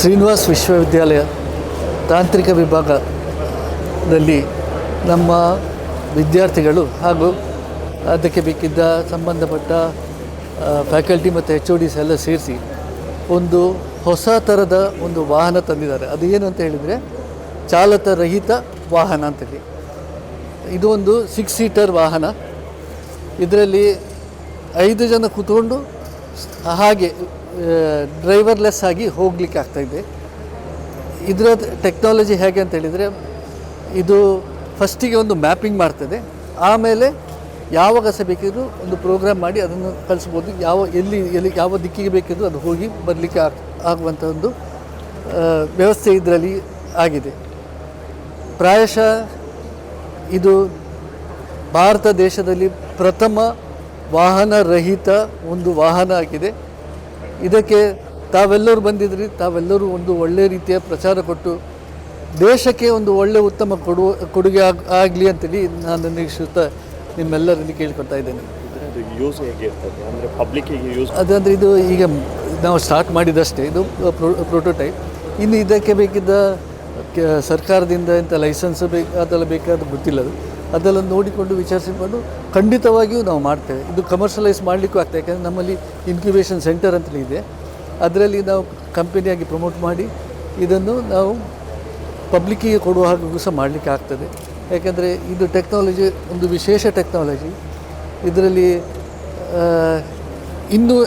ಶ್ರೀನಿವಾಸ್ ವಿಶ್ವವಿದ್ಯಾಲಯ ತಾಂತ್ರಿಕ ವಿಭಾಗದಲ್ಲಿ ನಮ್ಮ ವಿದ್ಯಾರ್ಥಿಗಳು ಹಾಗೂ ಅದಕ್ಕೆ ಬೇಕಿದ್ದ ಸಂಬಂಧಪಟ್ಟ ಫ್ಯಾಕಲ್ಟಿ ಮತ್ತು HODs ಎಲ್ಲ ಸೇರಿಸಿ ಒಂದು ಹೊಸ ಥರದ ಒಂದು ವಾಹನ ತಂದಿದ್ದಾರೆ. ಅದು ಏನು ಅಂತ ಹೇಳಿದರೆ ಚಾಲಕರಹಿತ ವಾಹನ ಅಂತೇಳಿ. ಇದು ಒಂದು 6 ಸೀಟರ್ ವಾಹನ. ಇದರಲ್ಲಿ 5 ಜನ ಕೂತ್ಕೊಂಡು ಹಾಗೆ ಡ್ರೈವರ್ಲೆಸ್ ಆಗಿ ಹೋಗಲಿಕ್ಕೆ ಆಗ್ತಾಯಿದೆ. ಇದರ ಟೆಕ್ನಾಲಜಿ ಹೇಗೆ ಅಂತ ಹೇಳಿದರೆ, ಇದು ಫಸ್ಟಿಗೆ ಒಂದು ಮ್ಯಾಪಿಂಗ್ ಮಾಡ್ತದೆ, ಆಮೇಲೆ ಯಾವಾಗ ಸಹ ಬೇಕಿದ್ರೂ ಒಂದು ಪ್ರೋಗ್ರಾಮ್ ಮಾಡಿ ಅದನ್ನು ಕಳಿಸ್ಬೋದು. ಎಲ್ಲಿ ಯಾವ ದಿಕ್ಕಿಗೆ ಬೇಕಿದ್ರೂ ಅದು ಹೋಗಿ ಬರಲಿಕ್ಕೆ ಆಗುವಂಥ ಒಂದು ವ್ಯವಸ್ಥೆ ಇದರಲ್ಲಿ ಆಗಿದೆ. ಪ್ರಾಯಶಃ ಇದು ಭಾರತ ದೇಶದಲ್ಲಿ ಪ್ರಥಮ ವಾಹನ ರಹಿತ ಒಂದು ವಾಹನ ಆಗಿದೆ. ಇದಕ್ಕೆ ತಾವೆಲ್ಲರೂ ಬಂದಿದ್ರಿ, ತಾವೆಲ್ಲರೂ ಒಂದು ಒಳ್ಳೆಯ ರೀತಿಯ ಪ್ರಚಾರ ಕೊಟ್ಟು ದೇಶಕ್ಕೆ ಒಂದು ಒಳ್ಳೆಯ ಉತ್ತಮ ಕೊಡುಗೆ ಆಗಲಿ ಅಂತೇಳಿ ನಾನು ನಿರೀಕ್ಷಿಸ್ತಾ ನಿಮ್ಮೆಲ್ಲರಲ್ಲಿ ಕೇಳ್ಕೊತಾ ಇದ್ದೇನೆ. ಯೂಸ್ ಹೇಗೆ ಇರ್ತದೆ ಅಂದರೆ ಪಬ್ಲಿಕ್ಕಿಗೆ ಯೂಸ್ ಅದಂದರೆ ಇದು ಈಗ ನಾವು ಸ್ಟಾರ್ಟ್ ಮಾಡಿದಷ್ಟೇ, ಇದು ಪ್ರೋಟೋಟೈಪ್. ಇನ್ನು ಇದಕ್ಕೆ ಬೇಕಿದ್ದ ಸರ್ಕಾರದಿಂದ ಇಂಥ ಲೈಸೆನ್ಸ್ ಅದೆಲ್ಲ ಬೇಕಾದ ಗೊತ್ತಿಲ್ಲ. ಅದೆಲ್ಲ ನೋಡಿಕೊಂಡು ವಿಚಾರಿಸಿಕೊಂಡು ಖಂಡಿತವಾಗಿಯೂ ನಾವು ಮಾಡ್ತೇವೆ. ಇದು ಕಮರ್ಷಿಯಲೈಸ್ ಮಾಡಲಿಕ್ಕೂ ಆಗ್ತದೆ, ಯಾಕೆಂದರೆ ನಮ್ಮಲ್ಲಿ ಇನ್ಕ್ಯುಬೇಷನ್ ಸೆಂಟರ್ ಅಂತಲೇ ಇದೆ. ಅದರಲ್ಲಿ ನಾವು ಕಂಪನಿಯಾಗಿ ಪ್ರಮೋಟ್ ಮಾಡಿ ಇದನ್ನು ನಾವು ಪಬ್ಲಿಕ್ಕಿಗೆ ಕೊಡುವ ಹಾಗೂ ಸಹ ಮಾಡಲಿಕ್ಕೆ ಆಗ್ತದೆ. ಯಾಕೆಂದರೆ ಇದು ಟೆಕ್ನಾಲಜಿ ಒಂದು ವಿಶೇಷ ಟೆಕ್ನಾಲಜಿ. ಇದರಲ್ಲಿ ಇನ್ನೂ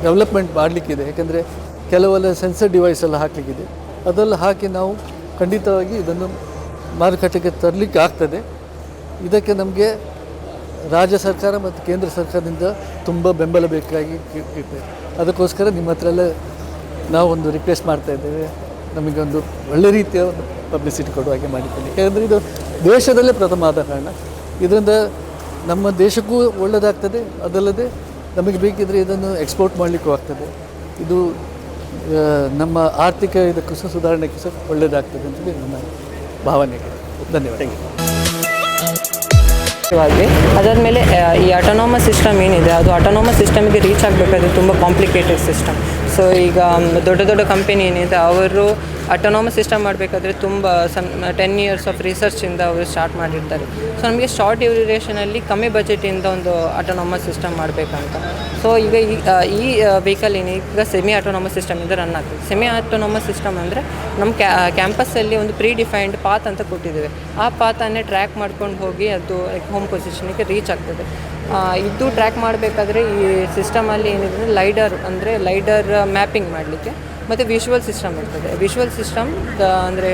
ಡೆವಲಪ್ಮೆಂಟ್ ಮಾಡಲಿಕ್ಕಿದೆ. ಯಾಕೆಂದರೆ ಕೆಲವೆಲ್ಲ ಸೆನ್ಸರ್ ಡಿವೈಸ್ ಎಲ್ಲ ಹಾಕಲಿಕ್ಕಿದೆ. ಅದೆಲ್ಲ ಹಾಕಿ ನಾವು ಖಂಡಿತವಾಗಿ ಇದನ್ನು ಮಾರುಕಟ್ಟೆಗೆ ತರಲಿಕ್ಕೆ ಆಗ್ತದೆ. ಇದಕ್ಕೆ ನಮಗೆ ರಾಜ್ಯ ಸರ್ಕಾರ ಮತ್ತು ಕೇಂದ್ರ ಸರ್ಕಾರದಿಂದ ತುಂಬ ಬೆಂಬಲ ಬೇಕಾಗಿ ಇದೆ. ಅದಕ್ಕೋಸ್ಕರ ನಿಮ್ಮ ಹತ್ರ ಎಲ್ಲ ನಾವು ಒಂದು ರಿಕ್ವೆಸ್ಟ್ ಮಾಡ್ತಾಯಿದ್ದೇವೆ, ನಮಗೆ ಒಂದು ಒಳ್ಳೆ ರೀತಿಯ ಒಂದು ಪಬ್ಲಿಸಿಟಿ ಕೊಡುವ ಹಾಗೆ ಮಾಡಿದ್ದೇನೆ. ಯಾಕೆಂದರೆ ಇದು ದೇಶದಲ್ಲೇ ಪ್ರಥಮ ಆದ ಕಾರಣ ಇದರಿಂದ ನಮ್ಮ ದೇಶಕ್ಕೂ ಒಳ್ಳೆಯದಾಗ್ತದೆ. ಅದಲ್ಲದೆ ನಮಗೆ ಬೇಕಿದ್ದರೆ ಇದನ್ನು ಎಕ್ಸ್ಪೋರ್ಟ್ ಮಾಡಲಿಕ್ಕೂ ಆಗ್ತದೆ. ಇದು ನಮ್ಮ ಆರ್ಥಿಕ ಇದಕ್ಕೂ ಸಹ ಸುಧಾರಣೆಗೆ ಸಹ ಒಳ್ಳೆಯದಾಗ್ತದೆ ಅಂತೇಳಿ ನನ್ನ ಭಾವನೆ. ಧನ್ಯವಾದ. ಅದಾದಮೇಲೆ ಈ ಆಟೋನಾಮಸ್ ಸಿಸ್ಟಮ್ ಏನಿದೆ, ಅದು ಆಟೋನಾಮಸ್ ಸಿಸ್ಟಮಿಗೆ ರೀಚ್ ಆಗಬೇಕಾದ್ರೆ ತುಂಬ ಕಾಂಪ್ಲಿಕೇಟೆಡ್ ಸಿಸ್ಟಮ್. ಸೊ ಈಗ ದೊಡ್ಡ ದೊಡ್ಡ ಕಂಪನಿ ಏನಿದೆ ಅವರು ಆಟೋನಾಮಸ್ ಸಿಸ್ಟಮ್ ಮಾಡಬೇಕಾದ್ರೆ ತುಂಬ 10 years ಆಫ್ ರಿಸರ್ಚಿಂದ ಅವರು ಸ್ಟಾರ್ಟ್ ಮಾಡಿರ್ತಾರೆ. ಸೊ ನಮಗೆ ಶಾರ್ಟ್ ಡ್ಯೂರೇಷನಲ್ಲಿ ಕಮ್ಮಿ ಬಜೆಟಿಂದ ಒಂದು ಆಟೋನಾಮಸ್ ಸಿಸ್ಟಮ್ ಮಾಡಬೇಕಂತ. ಸೊ ಈಗ ಈ ವೆಹಿಕಲ್ ಏನೀಗ ಸೆಮಿ ಆಟೋನಾಮಸ್ ಸಿಸ್ಟಮಿಂದ ರನ್ ಆಗ್ತದೆ. ಸೆಮಿ ಆಟೋನಾಮಸ್ ಸಿಸ್ಟಮ್ ಅಂದರೆ ನಮ್ಮ ಕ್ಯಾಂಪಸ್ಸಲ್ಲಿ ಒಂದು ಪ್ರೀ ಡಿಫೈನ್ಡ್ ಪಾತ್ ಅಂತ ಕೊಟ್ಟಿದ್ದೇವೆ. ಆ ಪಾತನ್ನೇ ಟ್ರ್ಯಾಕ್ ಮಾಡ್ಕೊಂಡು ಹೋಗಿ ಅದು ಹೋಮ್ ಪೊಸಿಷನಿಗೆ ರೀಚ್ ಆಗ್ತದೆ. ಇದು ಟ್ರ್ಯಾಕ್ ಮಾಡಬೇಕಾದ್ರೆ ಈ ಸಿಸ್ಟಮಲ್ಲಿ ಏನಿದೆ ಲೈಡರ್ ಮ್ಯಾಪಿಂಗ್ ಮಾಡಲಿಕ್ಕೆ ಮತ್ತು ವಿಷುವಲ್ ಸಿಸ್ಟಮ್ ಇರ್ತದೆ. ವಿಷುವಲ್ ಸಿಸ್ಟಮ್ ಅಂದರೆ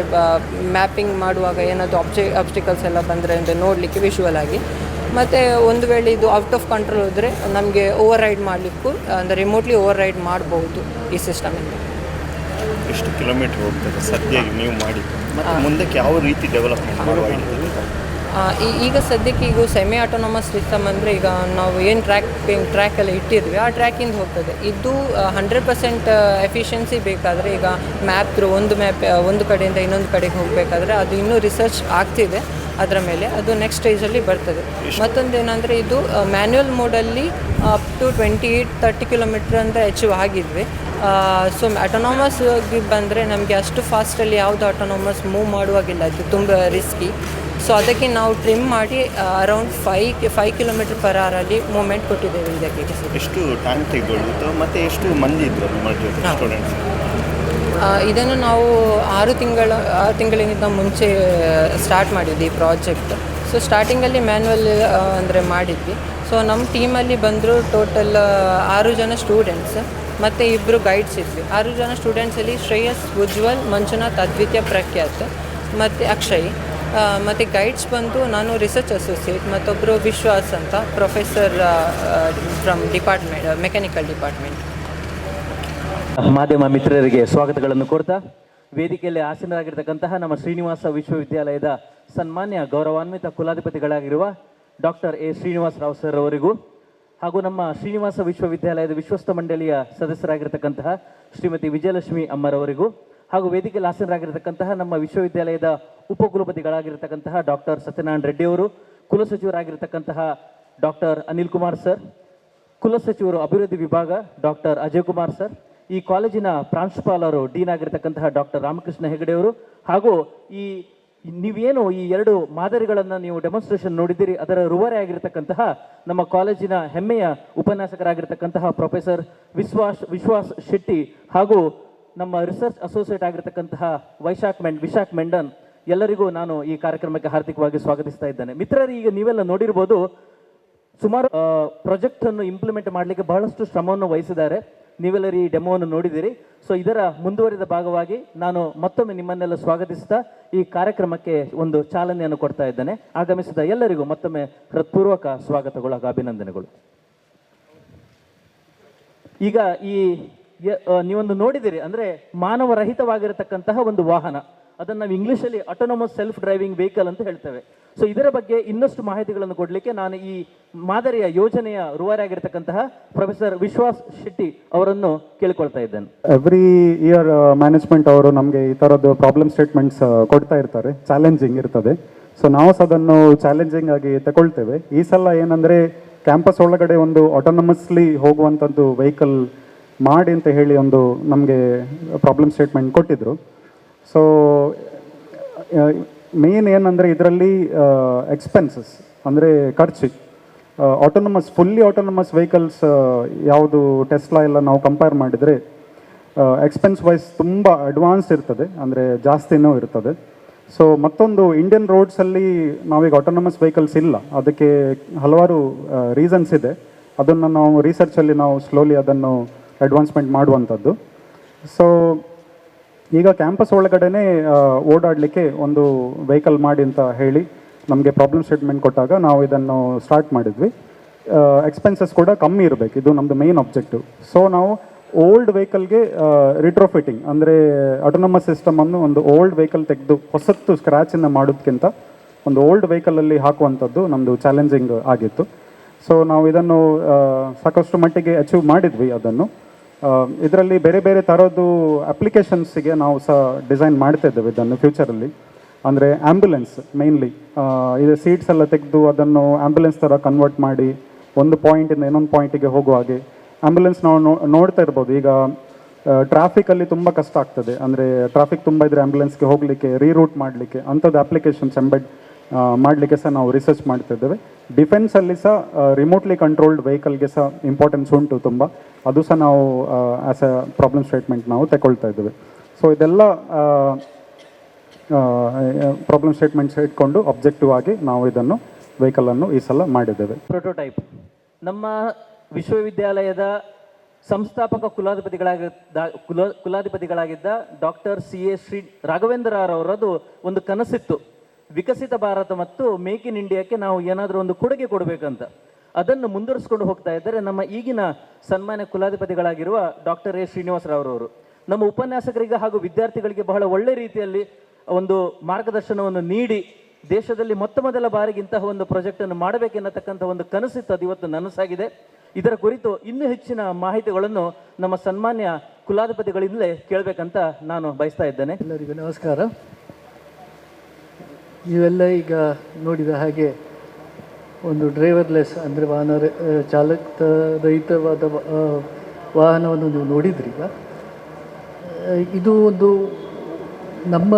ಮ್ಯಾಪಿಂಗ್ ಮಾಡುವಾಗ ಏನಾದರೂ ಆಬ್ಸ್ಟಿಕಲ್ಸ್ ಎಲ್ಲ ಬಂದರೆ ಅಂದರೆ ನೋಡಲಿಕ್ಕೆ ವಿಷುವಲ್ ಆಗಿ. ಮತ್ತು ಒಂದು ವೇಳೆ ಇದು ಔಟ್ ಆಫ್ ಕಂಟ್ರೋಲ್ ಹೋದರೆ ನಮಗೆ ಓವರ್ ರೈಡ್ ಮಾಡಲಿಕ್ಕೂ ಅಂದರೆ ರಿಮೋಟ್ಲಿ ಓವರ್ ರೈಡ್ ಮಾಡ್ಬೋದು ಈ ಸಿಸ್ಟಮಿಂದ. ಎಷ್ಟು ಕಿಲೋಮೀಟ್ರ್ ಹೋಗ್ತದೆ ಸದ್ಯ ನೀವು ಮಾಡಿ, ಮತ್ತು ಮುಂದಕ್ಕೆ ಯಾವ ರೀತಿ ಡೆವಲಪ್ಮೆಂಟ್ ಮಾಡುವ? ಈಗ ಸದ್ಯಕ್ಕೆ ಈಗ ಸೆಮಿ ಆಟೋನಾಮಸ್ ಸಿಸ್ಟಮ್ ಅಂದರೆ ಈಗ ನಾವು ಏನು ಟ್ರ್ಯಾಕ್ ಎಲ್ಲ ಇಟ್ಟಿದ್ವಿ ಆ ಟ್ರ್ಯಾಕಿಂದ ಹೋಗ್ತದೆ. ಇದು 100% ಎಫಿಷಿಯನ್ಸಿ ಬೇಕಾದರೆ ಈಗ ಒಂದು ಕಡೆಯಿಂದ ಇನ್ನೊಂದು ಕಡೆಗೆ ಹೋಗಬೇಕಾದ್ರೆ ಅದು ಇನ್ನೂ ರಿಸರ್ಚ್ ಆಗ್ತಿದೆ ಅದರ ಮೇಲೆ. ಅದು ನೆಕ್ಸ್ಟ್ ಸ್ಟೇಜಲ್ಲಿ ಬರ್ತದೆ. ಮತ್ತೊಂದು ಏನಂದರೆ ಇದು ಮ್ಯಾನ್ಯುವಲ್ ಮೋಡಲ್ಲಿ ಅಪ್ ಟು 28-30 ಕಿಲೋಮೀಟ್ರ್ ಅಂದರೆ ಅಚೀವ್ ಆಗಿದ್ವಿ. ಸೊ ಆಟೋನಾಮಸ್ಗೆ ಬಂದರೆ ನಮಗೆ ಅಷ್ಟು ಫಾಸ್ಟಲ್ಲಿ ಯಾವುದು ಆಟೋನಾಮಸ್ ಮೂವ್ ಮಾಡುವಾಗಿಲ್ಲ, ಅದು ತುಂಬ ರಿಸ್ಕಿ. ಸೊ ಅದಕ್ಕೆ ನಾವು ಟ್ರಿಮ್ ಮಾಡಿ ಅರೌಂಡ್ 5 km/h ಮೂವ್ಮೆಂಟ್ ಕೊಟ್ಟಿದ್ದೇವೆ ಇದಕ್ಕೆ. ಎಷ್ಟು ಟೈಮ್ ತೆಗೆದುಕೊಳ್ಳುತ್ತೆ ಮತ್ತು ಎಷ್ಟು ಮಂದಿ ಇದ್ದರು ನಿಮ್ಮ ಜೊತೆ ಸ್ಟೂಡೆಂಟ್ಸ್? ಇದನ್ನು ನಾವು 6 ತಿಂಗಳಿಗಿಂತ ಮುಂಚೆ ಸ್ಟಾರ್ಟ್ ಮಾಡಿದ್ವಿ ಈ ಪ್ರಾಜೆಕ್ಟ್. ಸೊ ಸ್ಟಾರ್ಟಿಂಗಲ್ಲಿ ಮ್ಯಾನ್ಯುವಲ್ ಅಂದರೆ ಮಾಡಿದ್ವಿ. ಸೊ ನಮ್ಮ ಟೀಮಲ್ಲಿ ಬಂದರು ಟೋಟಲ್ 6 ಜನ ಸ್ಟೂಡೆಂಟ್ಸ್ ಮತ್ತು 2 ಗೈಡ್ಸ್ ಇದ್ವಿ. 6 ಜನ ಸ್ಟೂಡೆಂಟ್ಸಲ್ಲಿ ಶ್ರೇಯಸ್, ಉಜ್ವಲ್, ಮಂಜುನಾಥ್, ಅದ್ವಿತ್ಯ, ಪ್ರಖ್ಯಾತ್ ಮತ್ತು ಅಕ್ಷಯ್. ಮತ್ತು ಗೈಡ್ಸ್ ಬಂದು ನಾನು ರಿಸರ್ಚ್ ಅಸೋಸಿಯೇಟ್, ಮತ್ತೊಬ್ಬರು ವಿಶ್ವಾಸ್ ಅಂತ ಪ್ರೊಫೆಸರ್ ಫ್ರಮ್ ಮೆಕ್ಯಾನಿಕಲ್ ಡಿಪಾರ್ಟ್ಮೆಂಟ್. ಮಾಧ್ಯಮ ಮಿತ್ರರಿಗೆ ಸ್ವಾಗತಗಳನ್ನು ಕೋರ್ತಾ ವೇದಿಕೆಯಲ್ಲಿ ಆಸೀನರಾಗಿರ್ತಕ್ಕಂತಹ ನಮ್ಮ ಶ್ರೀನಿವಾಸ ವಿಶ್ವವಿದ್ಯಾಲಯದ ಸನ್ಮಾನ್ಯ ಗೌರವಾನ್ವಿತ ಕುಲಾಧಿಪತಿಗಳಾಗಿರುವ doctor A Srinivas Rao sir ಅವರಿಗೂ ಹಾಗೂ ನಮ್ಮ ಶ್ರೀನಿವಾಸ ವಿಶ್ವವಿದ್ಯಾಲಯದ ವಿಶ್ವಸ್ತ ಮಂಡಳಿಯ ಸದಸ್ಯರಾಗಿರ್ತಕ್ಕಂತಹ ಶ್ರೀಮತಿ ವಿಜಯಲಕ್ಷ್ಮಿ ಅಮ್ಮರವರಿಗೂ ಹಾಗೂ ವೇದಿಕೆಯಲ್ಲಿ ಆಸೀನರಾಗಿರ್ತಕ್ಕಂತಹ ನಮ್ಮ ವಿಶ್ವವಿದ್ಯಾಲಯದ ಉಪಕುಲಪತಿಗಳಾಗಿರ್ತಕ್ಕಂತಹ ಡಾಕ್ಟರ್ ಸತ್ಯನಾರಾಯಣ ರೆಡ್ಡಿ ಅವರು, ಕುಲಸಚಿವರಾಗಿರ್ತಕ್ಕಂತಹ ಡಾಕ್ಟರ್ ಅನಿಲ್ ಕುಮಾರ್ ಸರ್, ಕುಲಸಚಿವರು ಅಭಿವೃದ್ಧಿ ವಿಭಾಗ ಡಾಕ್ಟರ್ ಅಜಯ್ ಕುಮಾರ್ ಸರ್, ಈ ಕಾಲೇಜಿನ ಪ್ರಾಂಶುಪಾಲರು ಡೀನ್ ಆಗಿರ್ತಕ್ಕಂತಹ ಡಾಕ್ಟರ್ ರಾಮಕೃಷ್ಣ ಹೆಗಡೆಯವರು, ಹಾಗೂ ನೀವೇನು ಈ 2 ಮಾದರಿಗಳನ್ನು ನೀವು ಡೆಮಾನ್ಸ್ಟ್ರೇಷನ್ ನೋಡಿದ್ದೀರಿ, ಅದರ ರೂವಾರಿ ಆಗಿರ್ತಕ್ಕಂತಹ ನಮ್ಮ ಕಾಲೇಜಿನ ಹೆಮ್ಮೆಯ ಉಪನ್ಯಾಸಕರಾಗಿರ್ತಕ್ಕಂತಹ ಪ್ರೊಫೆಸರ್ ವಿಶ್ವಾಸ್ ಶೆಟ್ಟಿ, ಹಾಗೂ ನಮ್ಮ ರಿಸರ್ಚ್ ಅಸೋಸಿಯೇಟ್ ಆಗಿರ್ತಕ್ಕಂತಹ ವಿಶಾಖ್ ಮೆಂಡನ್, ಎಲ್ಲರಿಗೂ ನಾನು ಈ ಕಾರ್ಯಕ್ರಮಕ್ಕೆ ಹಾರ್ದಿಕವಾಗಿ ಸ್ವಾಗತಿಸ್ತಾ ಇದ್ದೇನೆ. ಮಿತ್ರರು, ಈಗ ನೀವೆಲ್ಲ ನೋಡಿರ್ಬೋದು, ಸುಮಾರು ಪ್ರಾಜೆಕ್ಟ್ ಅನ್ನು ಇಂಪ್ಲಿಮೆಂಟ್ ಮಾಡಲಿಕ್ಕೆ ಬಹಳಷ್ಟು ಶ್ರಮವನ್ನು ವಹಿಸಿದ್ದಾರೆ. ನೀವೆಲ್ಲರೂ ಈ ಡೆಮೋವನ್ನು ನೋಡಿದ್ದೀರಿ. ಸೊ ಇದರ ಮುಂದುವರಿದ ಭಾಗವಾಗಿ ನಾನು ಮತ್ತೊಮ್ಮೆ ನಿಮ್ಮನ್ನೆಲ್ಲ ಸ್ವಾಗತಿಸ್ತಾ ಈ ಕಾರ್ಯಕ್ರಮಕ್ಕೆ ಒಂದು ಚಾಲನೆಯನ್ನು ಕೊಡ್ತಾ ಇದ್ದೇನೆ. ಆಗಮಿಸಿದ ಎಲ್ಲರಿಗೂ ಮತ್ತೊಮ್ಮೆ ಹೃತ್ಪೂರ್ವಕ ಸ್ವಾಗತಗಳು ಹಾಗೂ ಅಭಿನಂದನೆಗಳು. ಈಗ ನೀವೊಂದು ನೋಡಿದಿರಿ, ಅಂದ್ರೆ ಮಾನವರಹಿತವಾಗಿರತಕ್ಕಂತಹ ಒಂದು ವಾಹನ, ಅದನ್ನು ನಾವು ಇಂಗ್ಲಿಷಲ್ಲಿ ಆಟೋನಮಸ್ ಸೆಲ್ಫ್ ಡ್ರೈವಿಂಗ್ ವೆಹಿಕಲ್ ಅಂತ ಹೇಳ್ತೇವೆ. ಸೊ ಇದರ ಬಗ್ಗೆ ಇನ್ನಷ್ಟು ಮಾಹಿತಿಗಳನ್ನು ಕೊಡಲಿಕ್ಕೆ ನಾನು ಈ ಮಾದರಿಯ ಯೋಜನೆಯ ರೂವಾರಿ ಆಗಿರ್ತಕ್ಕಂತಹ ಪ್ರೊಫೆಸರ್ ವಿಶ್ವಾಸ್ ಶೆಟ್ಟಿ ಅವರನ್ನು ಕೇಳಿಕೊಳ್ತಾ ಇದ್ದೇನೆ. ಎವ್ರಿ ಇಯರ್ ಮ್ಯಾನೇಜ್ಮೆಂಟ್ ಅವರು ನಮಗೆ ಈ ಥರದ್ದು ಪ್ರಾಬ್ಲಮ್ ಸ್ಟೇಟ್ಮೆಂಟ್ಸ್ ಕೊಡ್ತಾ ಇರ್ತಾರೆ, ಚಾಲೆಂಜಿಂಗ್ ಇರ್ತದೆ. ಸೊ ನಾವು ಸಹ ಅದನ್ನು ಚಾಲೆಂಜಿಂಗ್ ಆಗಿ ತಗೊಳ್ತೇವೆ. ಈ ಸಲ ಏನಂದರೆ ಕ್ಯಾಂಪಸ್ ಒಳಗಡೆ ಒಂದು ಆಟೋನಮಸ್ಲಿ ಹೋಗುವಂಥದ್ದು ವೆಹಿಕಲ್ ಮಾಡಿ ಅಂತ ಹೇಳಿ ಒಂದು ನಮಗೆ ಪ್ರಾಬ್ಲಮ್ ಸ್ಟೇಟ್ಮೆಂಟ್ ಕೊಟ್ಟಿದ್ದರು. ಸೊ ಮೇನ್ ಏನಂದರೆ ಇದರಲ್ಲಿ ಎಕ್ಸ್ಪೆನ್ಸಸ್ ಅಂದರೆ ಖರ್ಚು, ಫುಲ್ಲಿ ಆಟೋನಮಸ್ ವೆಹಿಕಲ್ಸ್ ಯಾವುದು ಟೆಸ್ಲಾ ಎಲ್ಲ ನಾವು ಕಂಪೇರ್ ಮಾಡಿದರೆ ಎಕ್ಸ್ಪೆನ್ಸ್ ವೈಸ್ ತುಂಬ ಅಡ್ವಾನ್ಸ್ ಇರ್ತದೆ, ಅಂದರೆ ಜಾಸ್ತಿನೂ ಇರ್ತದೆ. ಸೊ ಮತ್ತೊಂದು, ಇಂಡಿಯನ್ ರೋಡ್ಸಲ್ಲಿ ನಾವೀಗ ಆಟೋನಮಸ್ ವೆಹಿಕಲ್ಸ್ ಇಲ್ಲ, ಅದಕ್ಕೆ ಹಲವಾರು ರೀಸನ್ಸ್ ಇದೆ. ಅದನ್ನು ನಾವು ರಿಸರ್ಚಲ್ಲಿ ನಾವು ಸ್ಲೋಲಿ ಅದನ್ನು ಅಡ್ವಾನ್ಸ್ಮೆಂಟ್ ಮಾಡುವಂಥದ್ದು. ಸೊ ಈಗ ಕ್ಯಾಂಪಸ್ ಒಳಗಡೆನೇ ಓಡಾಡಲಿಕ್ಕೆ ಒಂದು ವೆಹಿಕಲ್ ಮಾಡಿ ಅಂತ ಹೇಳಿ ನಮಗೆ ಪ್ರಾಬ್ಲಮ್ ಸ್ಟೇಟ್ಮೆಂಟ್ ಕೊಟ್ಟಾಗ ನಾವು ಇದನ್ನು ಸ್ಟಾರ್ಟ್ ಮಾಡಿದ್ವಿ. ಎಕ್ಸ್ಪೆನ್ಸಸ್ ಕೂಡ ಕಮ್ಮಿ ಇರಬೇಕು, ಇದು ನಮ್ಮದು ಮೇನ್ ಆಬ್ಜೆಕ್ಟಿವ್. ಸೊ ನಾವು ಓಲ್ಡ್ ವೆಹಿಕಲ್ಗೆ ರಿಟ್ರೋಫಿಟ್ಟಿಂಗ್ ಅಂದರೆ ಆಟೋನಮಸ್ ಸಿಸ್ಟಮನ್ನು ಒಂದು ಓಲ್ಡ್ ವೆಹಿಕಲ್ ತೆಗೆದು ಹೊಸತ್ತು ಸ್ಕ್ರ್ಯಾಚಿಂದ ಮಾಡೋದಕ್ಕಿಂತ ಒಂದು ಓಲ್ಡ್ ವೆಹಿಕಲಲ್ಲಿ ಹಾಕುವಂಥದ್ದು ನಮ್ಮದು ಚಾಲೆಂಜಿಂಗ್ ಆಗಿತ್ತು. ಸೊ ನಾವು ಇದನ್ನು ಸಾಕಷ್ಟು ಮಟ್ಟಿಗೆ ಅಚೀವ್ ಮಾಡಿದ್ವಿ. ಅದನ್ನು ಇದರಲ್ಲಿ ಬೇರೆ ಬೇರೆ ಥರದ್ದು ಅಪ್ಲಿಕೇಶನ್ಸಿಗೆ ನಾವು ಸಹ ಡಿಸೈನ್ ಮಾಡ್ತಾ ಇದ್ದೇವೆ ಇದನ್ನು ಫ್ಯೂಚರಲ್ಲಿ. ಅಂದರೆ ಆ್ಯಂಬುಲೆನ್ಸ್ ಮೇಯ್ನ್ಲಿ, ಇದು ಸೀಟ್ಸ್ ಎಲ್ಲ ತೆಗೆದು ಅದನ್ನು ಆ್ಯಂಬುಲೆನ್ಸ್ ಥರ ಕನ್ವರ್ಟ್ ಮಾಡಿ ಒಂದು ಪಾಯಿಂಟಿಂದ ಇನ್ನೊಂದು ಪಾಯಿಂಟಿಗೆ ಹೋಗುವ ಹಾಗೆ ಆ್ಯಂಬುಲೆನ್ಸ್ ನಾವು ನೋಡ್ತಾ ಇರ್ಬೋದು. ಈಗ ಟ್ರಾಫಿಕಲ್ಲಿ ತುಂಬ ಕಷ್ಟ ಆಗ್ತದೆ, ಅಂದರೆ ಟ್ರಾಫಿಕ್ ತುಂಬ ಇದ್ದರೆ ಆ್ಯಂಬುಲೆನ್ಸ್ಗೆ ಹೋಗಲಿಕ್ಕೆ, ರೀರೂಟ್ ಮಾಡಲಿಕ್ಕೆ ಅಂಥದ್ದು ಅಪ್ಲಿಕೇಶನ್ಸ್ ಮಾಡಲಿಕ್ಕೆ ಸಹ ನಾವು ರಿಸರ್ಚ್ ಮಾಡ್ತಾ ಇದ್ದೇವೆ. ಡಿಫೆನ್ಸಲ್ಲಿ ಸಹ ರಿಮೋಟ್ಲಿ ಕಂಟ್ರೋಲ್ಡ್ ವೆಹಿಕಲ್ಗೆ ಸಹ ಇಂಪಾರ್ಟೆನ್ಸ್ ಉಂಟು ತುಂಬ, ಅದು ಸಹ ನಾವು ಆ್ಯಸ್ ಎ ಪ್ರಾಬ್ಲಮ್ ಸ್ಟೇಟ್ಮೆಂಟ್ ನಾವು ತಗೊಳ್ತಾ ಇದ್ದೇವೆ. ಸೊ ಇದೆಲ್ಲ ಪ್ರಾಬ್ಲಮ್ ಸ್ಟೇಟ್ಮೆಂಟ್ಸ್ ಇಟ್ಕೊಂಡು ಆಬ್ಜೆಕ್ಟಿವ್ ಆಗಿ ನಾವು ಇದನ್ನು ವೆಹಿಕಲನ್ನು ಈ ಸಲ ಮಾಡಿದ್ದೇವೆ. ಪ್ರೋಟೋಟೈಪ್ ನಮ್ಮ ವಿಶ್ವವಿದ್ಯಾಲಯದ ಸಂಸ್ಥಾಪಕ ಕುಲಾಧಿಪತಿಗಳಾಗಿದ್ದ ಡಾಕ್ಟರ್ CA ಶ್ರೀ ರಾಘವೇಂದ್ರ ಅವರದು ಒಂದು ಕನಸಿತ್ತು, ವಿಕಸಿತ ಭಾರತ ಮತ್ತು ಮೇಕ್ ಇನ್ ಇಂಡಿಯಾಕ್ಕೆ ನಾವು ಏನಾದರೂ ಒಂದು ಕೊಡುಗೆ ಕೊಡಬೇಕಂತ. ಅದನ್ನು ಮುಂದುವರಿಸ್ಕೊಂಡು ಹೋಗ್ತಾ ಇದ್ದಾರೆ ನಮ್ಮ ಈಗಿನ ಸನ್ಮಾನ್ಯ ಕುಲಾಧಿಪತಿಗಳಾಗಿರುವ ಡಾಕ್ಟರ್ A ಶ್ರೀನಿವಾಸರಾವ್ರವರು. ನಮ್ಮ ಉಪನ್ಯಾಸಕರಿಗೆ ಹಾಗೂ ವಿದ್ಯಾರ್ಥಿಗಳಿಗೆ ಬಹಳ ಒಳ್ಳೆ ರೀತಿಯಲ್ಲಿ ಒಂದು ಮಾರ್ಗದರ್ಶನವನ್ನು ನೀಡಿ ದೇಶದಲ್ಲಿ ಮೊದಲ ಬಾರಿಗೆ ಇಂತಹ ಒಂದು ಪ್ರಾಜೆಕ್ಟನ್ನು ಮಾಡಬೇಕೆನ್ನತಕ್ಕಂಥ ಒಂದು ಕನಸಿತ್ತು, ಅದು ಇವತ್ತು ನನಸಾಗಿದೆ. ಇದರ ಕುರಿತು ಇನ್ನೂ ಹೆಚ್ಚಿನ ಮಾಹಿತಿಗಳನ್ನು ನಮ್ಮ ಸನ್ಮಾನ್ಯ ಕುಲಾಧಿಪತಿಗಳಿಂದಲೇ ಕೇಳಬೇಕಂತ ನಾನು ಬಯಸ್ತಾ ಇದ್ದೇನೆ. ಎಲ್ಲರಿಗೂ ನಮಸ್ಕಾರ. ನೀವೆಲ್ಲ ಈಗ ನೋಡಿದ ಹಾಗೆ ಒಂದು ಡ್ರೈವರ್ಲೆಸ್ ಅಂದರೆ ಚಾಲಕ ರಹಿತವಾದ ವಾಹನವನ್ನು ನೀವು ನೋಡಿದ್ರಿ. ಈಗ ಇದು ಒಂದು ನಮ್ಮ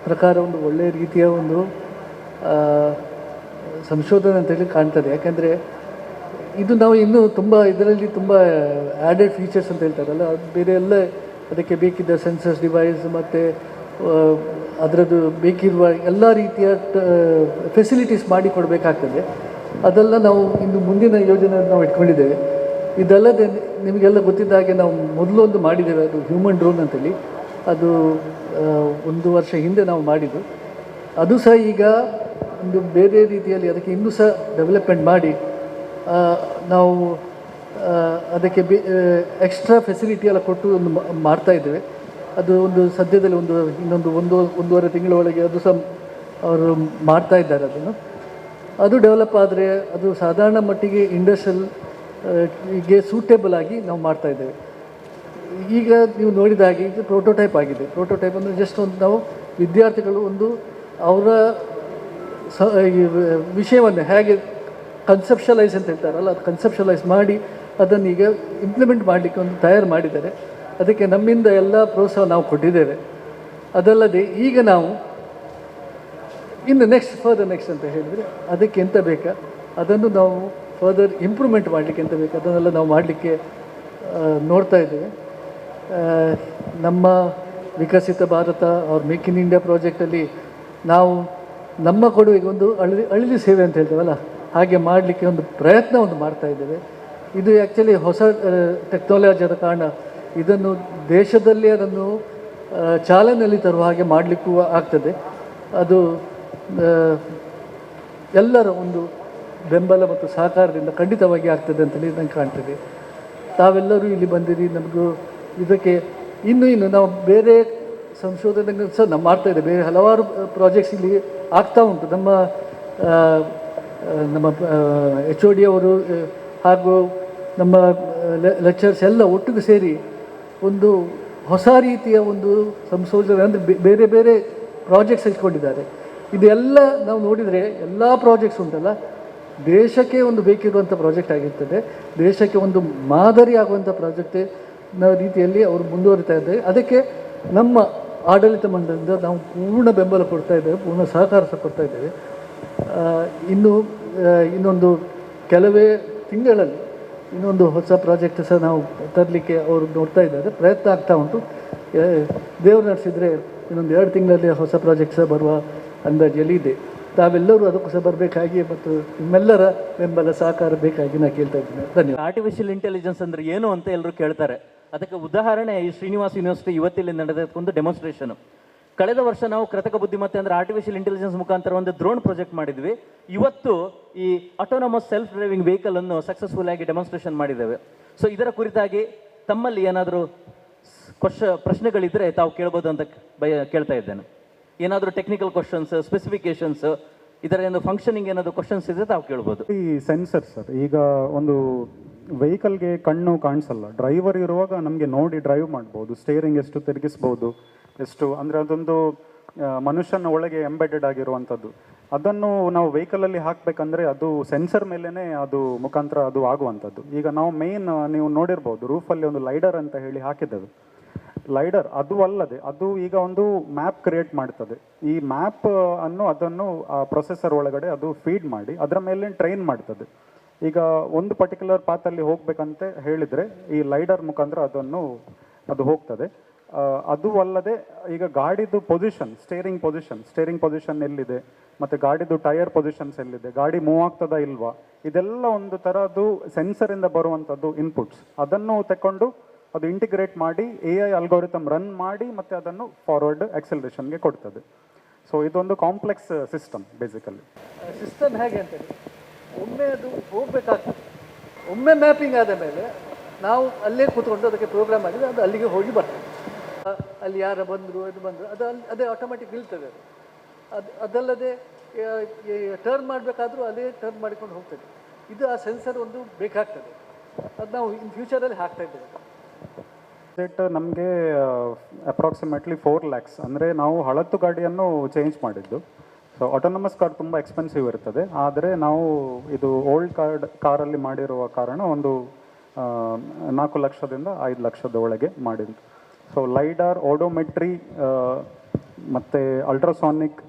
ಪ್ರಕಾರ ಒಂದು ಒಳ್ಳೆಯ ರೀತಿಯ ಒಂದು ಸಂಶೋಧನೆ ಅಂತೇಳಿ ಕಾಣ್ತದೆ. ಯಾಕೆಂದರೆ ಇದು ನಾವು ಇನ್ನೂ ತುಂಬ ಇದರಲ್ಲಿ ತುಂಬ ಆ್ಯಡೆಡ್ ಫೀಚರ್ಸ್ ಅಂತ ಹೇಳ್ತಾರಲ್ಲ, ಅದು ಬೇರೆ ಎಲ್ಲ ಅದಕ್ಕೆ ಬೇಕಿದ್ದ ಸೆನ್ಸರ್ಸ್ ಡಿವೈಸ್ ಮತ್ತು ಅದರದ್ದು ಬೇಕಿರುವ ಎಲ್ಲ ರೀತಿಯ ಫೆಸಿಲಿಟೀಸ್ ಮಾಡಿ ಕೊಡಬೇಕಾಗ್ತದೆ. ಅದೆಲ್ಲ ನಾವು ಇನ್ನು ಮುಂದಿನ ಯೋಜನೆ ನಾವು ಇಟ್ಕೊಂಡಿದ್ದೇವೆ. ಇದಲ್ಲದೆ ನಿಮಗೆಲ್ಲ ಗೊತ್ತಿದ್ದ ಹಾಗೆ ನಾವು ಮೊದಲೊಂದು ಮಾಡಿದ್ದೇವೆ, ಅದು ಹ್ಯೂಮನ್ ಡ್ರೋನ್ ಅಂತೇಳಿ. ಅದು 1 ವರ್ಷ ಹಿಂದೆ ನಾವು ಮಾಡಿದ್ದು. ಅದು ಸಹ ಈಗ ಒಂದು ಬೇರೆ ರೀತಿಯಲ್ಲಿ ಅದಕ್ಕೆ ಇನ್ನೂ ಸಹ ಡೆವಲಪ್ಮೆಂಟ್ ಮಾಡಿ ನಾವು ಅದಕ್ಕೆ ಎಕ್ಸ್ಟ್ರಾ ಫೆಸಿಲಿಟಿ ಎಲ್ಲ ಕೊಟ್ಟು ಒಂದು ಮಾಡ್ತಾ ಇದ್ದೇವೆ. ಅದು ಒಂದು ಸದ್ಯದಲ್ಲಿ ಒಂದೂವರೆ ತಿಂಗಳ ಒಳಗೆ ಅದು ಸಹ ಅವರು ಮಾಡ್ತಾ ಇದ್ದಾರೆ. ಅದು ಡೆವಲಪ್ ಆದರೆ ಅದು ಸಾಧಾರಣ ಮಟ್ಟಿಗೆ ಇಂಡಸ್ಟ್ರಿಯಲ್ಗೆ ಸೂಟೇಬಲ್ ಆಗಿ ನಾವು ಮಾಡ್ತಾ ಇದ್ದೇವೆ. ಈಗ ನೀವು ನೋಡಿದ ಹಾಗೆ ಇದು ಪ್ರೋಟೋಟೈಪ್ ಆಗಿದೆ. ಪ್ರೋಟೋಟೈಪ್ ಅಂದರೆ ಜಸ್ಟ್ ಒಂದು ನಾವು ವಿದ್ಯಾರ್ಥಿಗಳು ಒಂದು ಅವರ ವಿಷಯವನ್ನು ಹೇಗೆ ಕನ್ಸೆಪ್ಷಲೈಸ್ ಅಂತ ಹೇಳ್ತಾರಲ್ಲ, ಅದು ಕನ್ಸೆಪ್ಷಲೈಸ್ ಮಾಡಿ ಅದನ್ನು ಈಗ ಇಂಪ್ಲಿಮೆಂಟ್ ಮಾಡಲಿಕ್ಕೆ ಒಂದು ತಯಾರು ಮಾಡಿದ್ದಾರೆ. ಅದಕ್ಕೆ ನಮ್ಮಿಂದ ಎಲ್ಲ ಪ್ರೋತ್ಸಾಹ ನಾವು ಕೊಟ್ಟಿದ್ದೇವೆ. ಅದಲ್ಲದೆ ಈಗ ನಾವು ಇನ್ನು ನೆಕ್ಸ್ಟ್ ಅಂತ ಹೇಳಿದರೆ ಅದಕ್ಕೆ ಎಂತ ಬೇಕಾ ಅದನ್ನು ನಾವು ಫರ್ದರ್ ಇಂಪ್ರೂವ್ಮೆಂಟ್ ಮಾಡಲಿಕ್ಕೆ ಎಂತ ಬೇಕು ಅದನ್ನೆಲ್ಲ ನಾವು ಮಾಡಲಿಕ್ಕೆ ನೋಡ್ತಾ ಇದ್ದೇವೆ. ನಮ್ಮ ವಿಕಸಿತ ಭಾರತ ಅವ್ರ ಮೇಕ್ ಇನ್ ಇಂಡಿಯಾ ಪ್ರಾಜೆಕ್ಟಲ್ಲಿ ನಾವು ನಮ್ಮ ಕೊಡುಗೆಗೆ ಒಂದು ಅಳಿಲು ಸೇವೆ ಅಂತ ಹೇಳ್ತೇವಲ್ಲ, ಹಾಗೆ ಮಾಡಲಿಕ್ಕೆ ಒಂದು ಪ್ರಯತ್ನ ಮಾಡ್ತಾ ಇದ್ದೇವೆ. ಇದು ಆ್ಯಕ್ಚುಲಿ ಹೊಸ ಟೆಕ್ನಾಲಜಿ ಆದ ಕಾರಣ ಇದನ್ನು ದೇಶದಲ್ಲಿ ಅದನ್ನು ಚಾಲನೆಯಲ್ಲಿ ತರುವ ಹಾಗೆ ಮಾಡಲಿಕ್ಕೂ ಆಗ್ತದೆ. ಅದು ಎಲ್ಲರ ಒಂದು ಬೆಂಬಲ ಮತ್ತು ಸಹಕಾರದಿಂದ ಖಂಡಿತವಾಗಿ ಆಗ್ತದೆ ಅಂತೇಳಿ ನಂಗೆ ಕಾಣ್ತದೆ. ತಾವೆಲ್ಲರೂ ಇಲ್ಲಿ ಬಂದಿರಿ, ನಮಗೂ ಇದಕ್ಕೆ ಇನ್ನು ನಾವು ಬೇರೆ ಸಂಶೋಧನೆಗಳು ಸಹ ನಾವು ಮಾಡ್ತಾಯಿದ್ದೇವೆ. ಬೇರೆ ಹಲವಾರು ಪ್ರಾಜೆಕ್ಟ್ಸ್ ಇಲ್ಲಿ ಆಗ್ತಾ ಉಂಟು. ನಮ್ಮ HOD ಅವರು ಹಾಗೂ ನಮ್ಮ ಲೆಕ್ಚರ್ಸ್ ಎಲ್ಲ ಒಟ್ಟಿಗೆ ಸೇರಿ ಒಂದು ಹೊಸ ರೀತಿಯ ಒಂದು ಸಂಶೋಧನೆ ಅಂದರೆ ಬೇರೆ ಬೇರೆ ಪ್ರಾಜೆಕ್ಟ್ಸ್ ಇಟ್ಕೊಂಡಿದ್ದಾರೆ. ಇದೆಲ್ಲ ನಾವು ನೋಡಿದರೆ ಎಲ್ಲ ಪ್ರಾಜೆಕ್ಟ್ಸ್ ಉಂಟಲ್ಲ, ದೇಶಕ್ಕೆ ಒಂದು ಬೇಕಿರುವಂಥ ಪ್ರಾಜೆಕ್ಟ್ ಆಗಿರ್ತದೆ, ದೇಶಕ್ಕೆ ಒಂದು ಮಾದರಿ ಆಗುವಂಥ ಪ್ರಾಜೆಕ್ಟ್ ರೀತಿಯಲ್ಲಿ ಅವರು ಮುಂದುವರಿತಾ ಇದ್ದಾರೆ. ಅದಕ್ಕೆ ನಮ್ಮ ಆಡಳಿತ ಮಂಡಳಿಯಿಂದ ನಾವು ಪೂರ್ಣ ಬೆಂಬಲ ಕೊಡ್ತಾ ಇದ್ದೇವೆ, ಪೂರ್ಣ ಸಹಕಾರ ಸಹ ಕೊಡ್ತಾ ಇದ್ದೇವೆ. ಇನ್ನೊಂದು ಕೆಲವೇ ತಿಂಗಳಲ್ಲಿ ಇನ್ನೊಂದು ಹೊಸ ಪ್ರಾಜೆಕ್ಟ್ ಸಹ ನಾವು ತರಲಿಕ್ಕೆ ಅವರು ನೋಡ್ತಾ ಇದ್ದಾರೆ, ಪ್ರಯತ್ನ ಆಗ್ತಾ ಉಂಟು. ದೇವರು ನಡೆಸಿದರೆ ಇನ್ನೊಂದು 2 ತಿಂಗಳಲ್ಲಿ ಹೊಸ ಪ್ರಾಜೆಕ್ಟ್ ಸಹ ಬರುವ ಅಂದಾಜಲ್ಲಿ ಇದೆ. ತಾವೆಲ್ಲರೂ ಅದಕ್ಕೂ ಸಹ ಬರಬೇಕಾಗಿ ಮತ್ತು ನಿಮ್ಮೆಲ್ಲರ ಬೆಂಬಲ ಸಹಕಾರ ಬೇಕಾಗಿ ನಾನು ಕೇಳ್ತಾ ಇದ್ದೀನಿ. ಧನ್ಯವಾದ. ಆರ್ಟಿಫಿಷಿಯಲ್ ಇಂಟೆಲಿಜೆನ್ಸ್ ಅಂದರೆ ಏನು ಅಂತ ಎಲ್ಲರೂ ಕೇಳ್ತಾರೆ. ಅದಕ್ಕೆ ಉದಾಹರಣೆ ಈ ಶ್ರೀನಿವಾಸ್ ಯೂನಿವರ್ಸಿಟಿ ಇವತ್ತಿಲ್ಲಿ ನಡೆದಕ್ಕೊಂದು ಡೆಮಾನ್ಸ್ಟ್ರೇಷನ್. ಕಳೆದ ವರ್ಷ ನಾವು ಕೃತಕ ಬುದ್ಧಿಮತ್ತೆ ಅಂದರೆ ಆರ್ಟಿಫಿಷಿಯಲ್ ಇಂಟೆಲಿಜೆನ್ಸ್ ಮುಖಾಂತರ ಒಂದು ಡ್ರೋನ್ ಪ್ರಾಜೆಕ್ಟ್ ಮಾಡಿದ್ವಿ. ಇವತ್ತು ಈ ಆಟೋನಮಸ್ ಸೆಲ್ಫ್ ಡ್ರೈವಿಂಗ್ ವೆಹಿಕಲ್ ಅನ್ನು ಸಕ್ಸಸ್ಫುಲ್ ಆಗಿ ಡೆಮಾನ್ಸ್ಟ್ರೇಷನ್ ಮಾಡಿದ್ದೇವೆ. ಸೊ ಇದರ ಕುರಿತಾಗಿ ತಮ್ಮಲ್ಲಿ ಏನಾದರೂ ಪ್ರಶ್ನೆಗಳಿದ್ದರೆ ತಾವು ಕೇಳ್ಬೋದು ಅಂತ ಕೇಳ್ತಾ ಇದ್ದೇನೆ. ಏನಾದರೂ ಟೆಕ್ನಿಕಲ್ ಕ್ವಶನ್ಸ್, ಸ್ಪೆಸಿಫಿಕೇಶನ್ಸ್, ಇದರ ಏನು ಫಂಕ್ಷನಿಂಗ್ ಏನಾದರೂ ಕ್ವಶನ್ಸ್ ಇದ್ದರೆ ತಾವು ಕೇಳ್ಬೋದು. ಈ ಸೆನ್ಸರ್ ಸರ್, ಈಗ ಒಂದು ವೆಹಿಕಲ್ಗೆ ಕಣ್ಣು ಕಾಣಿಸಲ್ಲ, ಡ್ರೈವರ್ ಇರುವಾಗ ನಮಗೆ ನೋಡಿ ಡ್ರೈವ್ ಮಾಡ್ಬೋದು, ಸ್ಟೇರಿಂಗ್ ಎಷ್ಟು ತಿರುಗಿಸ್ಬೋದು, ಎಷ್ಟು ಅಂದರೆ ಅದೊಂದು ಮನುಷ್ಯನ ಒಳಗೆ ಎಂಬೆಡೆಡ್ ಆಗಿರುವಂಥದ್ದು. ಅದನ್ನು ನಾವು ವೆಹಿಕಲಲ್ಲಿ ಹಾಕಬೇಕಂದ್ರೆ ಅದು ಸೆನ್ಸರ್ ಮೇಲೇ ಅದು ಮುಖಾಂತರ ಅದು ಆಗುವಂಥದ್ದು. ಈಗ ನಾವು ಮೇನ್ ನೀವು ನೋಡಿರ್ಬೋದು ರೂಫಲ್ಲಿ ಒಂದು ಲೈಡರ್ ಅಂತ ಹೇಳಿ ಹಾಕಿದ್ದೇವೆ. ಲೈಡರ್ ಅದು ಅಲ್ಲದೆ ಅದು ಈಗ ಒಂದು ಮ್ಯಾಪ್ ಕ್ರಿಯೇಟ್ ಮಾಡ್ತದೆ. ಈ ಮ್ಯಾಪ್ ಅದನ್ನು ಪ್ರೊಸೆಸರ್ ಒಳಗಡೆ ಅದು ಫೀಡ್ ಮಾಡಿ ಅದರ ಮೇಲೆ ಟ್ರೈನ್ ಮಾಡ್ತದೆ. ಈಗ ಒಂದು ಪರ್ಟಿಕ್ಯುಲರ್ ಪಾತಲ್ಲಿ ಹೋಗ್ಬೇಕಂತ ಹೇಳಿದರೆ ಈ ಲೈಡರ್ ಮುಖಾಂತರ ಅದು ಹೋಗ್ತದೆ. ಅದು ಅಲ್ಲದೆ ಈಗ ಗಾಡಿದು ಪೊಸಿಷನ್, ಸ್ಟೇರಿಂಗ್ ಪೊಸಿಷನ್ ಎಲ್ಲಿದೆ, ಮತ್ತು ಗಾಡಿದು ಟೈರ್ ಪೊಸಿಷನ್ಸ್ ಎಲ್ಲಿದೆ, ಗಾಡಿ ಮೂವ್ ಆಗ್ತದಾ ಇಲ್ವಾ, ಇದೆಲ್ಲ ಒಂದು ಥರದ್ದು ಸೆನ್ಸರಿಂದ ಬರುವಂಥದ್ದು ಇನ್ಪುಟ್ಸ್. ಅದನ್ನು ತಗೊಂಡು ಅದು ಇಂಟಿಗ್ರೇಟ್ ಮಾಡಿ AI ಅಲ್ಗೋರಿಥಮ್ ರನ್ ಮಾಡಿ ಮತ್ತು ಅದನ್ನು ಫಾರ್ವರ್ಡ್ ಆಕ್ಸಲರೇಷನ್ಗೆ ಕೊಡ್ತದೆ. ಸೊ ಇದೊಂದು ಕಾಂಪ್ಲೆಕ್ಸ್ ಸಿಸ್ಟಮ್ ಬೇಸಿಕಲಿ. ಸಿಸ್ಟಮ್ ಹೇಗೆ ಅಂತೇಳಿ ಒಮ್ಮೆ ಅದು ಹೋಗಬೇಕಾಗ್ತದೆ. ಒಮ್ಮೆ ಮ್ಯಾಪಿಂಗ್ ಆದ ಮೇಲೆ ನಾವು ಅಲ್ಲೇ ಕೂತ್ಕೊಂಡು ಅದಕ್ಕೆ ಪ್ರೋಗ್ರಾಮ್ ಮಾಡಿದರೆ ಅದು ಅಲ್ಲಿಗೆ ಹೋಗಿ ಬರ್ತದೆ. ಅಲ್ಲಿ ಯಾರು ಬಂದರು ಅದೇ ಆಟೋಮೆಟಿಕ್ ನಿಲ್ತದೆ. ಅದಲ್ಲದೆ ಟರ್ನ್ ಮಾಡಬೇಕಾದ್ರೂ ಅಲ್ಲೇ ಟರ್ನ್ ಮಾಡಿಕೊಂಡು ಹೋಗ್ತದೆ. ಇದು ಆ ಸೆನ್ಸರ್ ಒಂದು ಬೇಕಾಗ್ತದೆ. ಅದು ನಾವು ಇನ್ ಫ್ಯೂಚರಲ್ಲಿ ಹಾಕ್ತಾ ಇದ್ದೇವೆ. ಬಜೆಟ್ ನಮಗೆ ಅಪ್ರಾಕ್ಸಿಮೇಟ್ಲಿ 4 lakhs. ಅಂದರೆ ನಾವು ಹಳತ್ತು ಗಾಡಿಯನ್ನು ಚೇಂಜ್ ಮಾಡಿದ್ದು. ಸೊ ಆಟೋನಮಸ್ ಕಾರ್ ತುಂಬ ಎಕ್ಸ್ಪೆನ್ಸಿವ್ ಇರ್ತದೆ, ಆದರೆ ನಾವು ಇದು ಓಲ್ಡ್ ಕಾರಲ್ಲಿ ಮಾಡಿರುವ ಕಾರಣ ಒಂದು 4 ಲಕ್ಷದಿಂದ 5 ಲಕ್ಷದ ಒಳಗೆ ಮಾಡಿದ್ದು. ಸೊ ಲೈಡಾರ್, ಓಡೋಮೆಟ್ರಿ ಮತ್ತು ಅಲ್ಟ್ರಾಸಾನಿಕ್